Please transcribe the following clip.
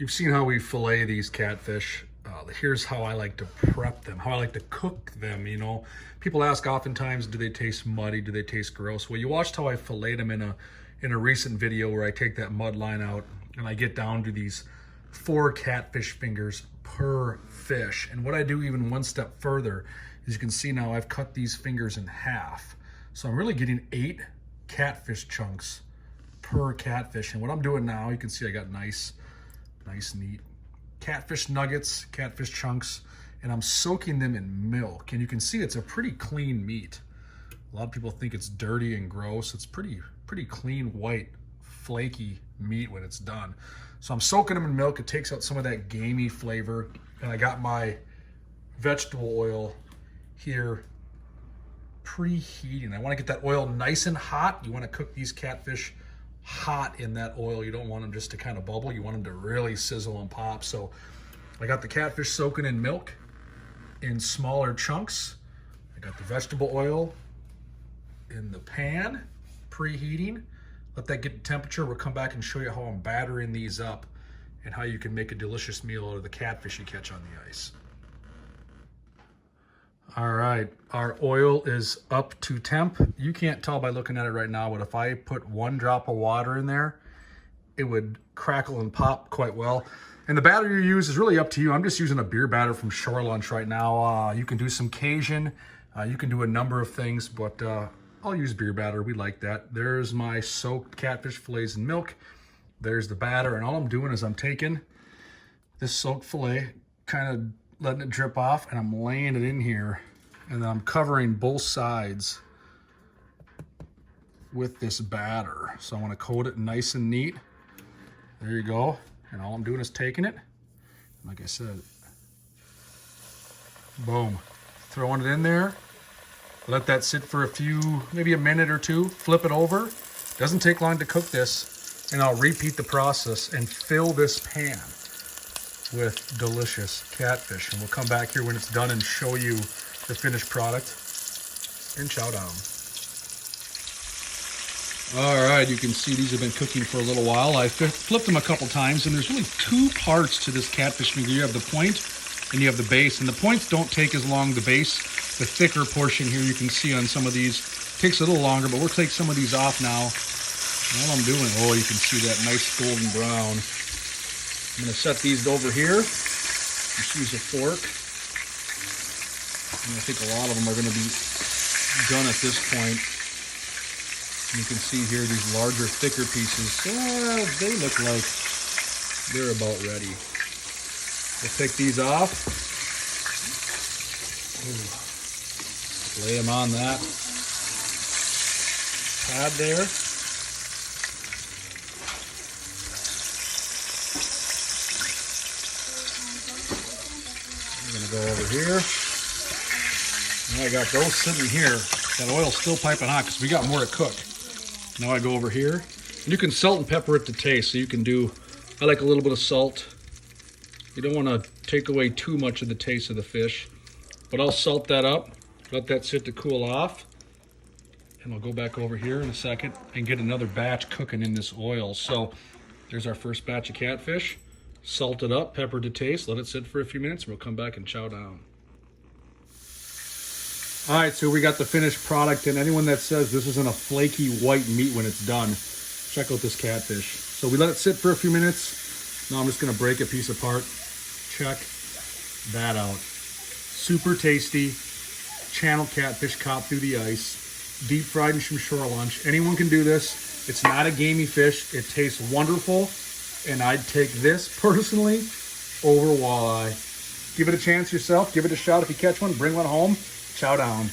You've seen how we fillet these catfish. Here's how I like to prep them, how I like to cook them, you know. People ask oftentimes, do they taste muddy? Do they taste gross? Well, you watched how I filleted them in a recent video where I take that mud line out and I get down to these 4 catfish fingers per fish. And what I do even one step further, as you can see now, I've cut these fingers in half. So I'm really getting 8 catfish chunks per catfish. And what I'm doing now, you can see I got nice neat catfish nuggets, catfish chunks, and I'm soaking them in milk. And you can see it's a pretty clean meat. A lot of people think it's dirty and gross. It's pretty clean, white, flaky meat when it's done. So I'm soaking them in milk. It takes out some of that gamey flavor. And I got my vegetable oil here preheating. I want to get that oil nice and hot. You want to cook these catfish hot in that oil. You don't want them just to kind of bubble. You want them to really sizzle and pop. So I got the catfish soaking in milk in smaller chunks. I got the vegetable oil in the pan preheating. Let that get to temperature. We'll come back and show you how I'm battering these up and how you can make a delicious meal out of the catfish you catch on the ice. All right, our oil is up to temp. You can't tell by looking at it right now, but if I put 1 drop of water in there, it would crackle and pop quite well. And the batter you use is really up to you. I'm just using a beer batter from Shore Lunch right now. You can do some Cajun, you can do a number of things, but I'll use beer batter. We like that. There's my soaked catfish fillets in milk. There's the batter, and all I'm doing is I'm taking this soaked fillet, kind of letting it drip off, and I'm laying it in here, and then I'm covering both sides with this batter. So I want to coat it nice and neat. There you go. And all I'm doing is taking it, like I said, boom, throwing it in there. Let that sit for maybe a minute or two, flip it over. Doesn't take long to cook this, and I'll repeat the process and fill this pan with delicious catfish. And we'll come back here when it's done and show you the finished product and chow down. All right, you can see these have been cooking for a little while. I flipped them a couple times, and there's really 2 parts to this catfish finger. You have the point and you have the base, and the points don't take as long. The base, the thicker portion here, you can see on some of these, takes a little longer, but we'll take some of these off now. And all I'm doing, oh, you can see that nice golden brown. I'm gonna set these over here. Just use a fork. And I think a lot of them are gonna be done at this point. You can see here these larger, thicker pieces. They look like they're about ready. We'll take these off. Ooh. Lay them on that pad there. I'm gonna go over here. Now I got those sitting here. That oil's still piping hot because we got more to cook. Now I go over here. And you can salt and pepper it to taste. So you can do, I like a little bit of salt. You don't want to take away too much of the taste of the fish. But I'll salt that up, let that sit to cool off. And I'll go back over here in a second and get another batch cooking in this oil. So there's our first batch of catfish. Salt it up, pepper to taste, let it sit for a few minutes, and we'll come back and chow down. All right, so we got the finished product, and anyone that says this isn't a flaky white meat when it's done, check out this catfish. So we let it sit for a few minutes. Now I'm just gonna break a piece apart. Check that out. Super tasty, channel catfish caught through the ice, deep fried and from Shore Lunch. Anyone can do this. It's not a gamey fish. It tastes wonderful, and I'd take this personally over walleye. Give it a chance yourself. Give it a shot if you catch one. Bring one home. Chow down.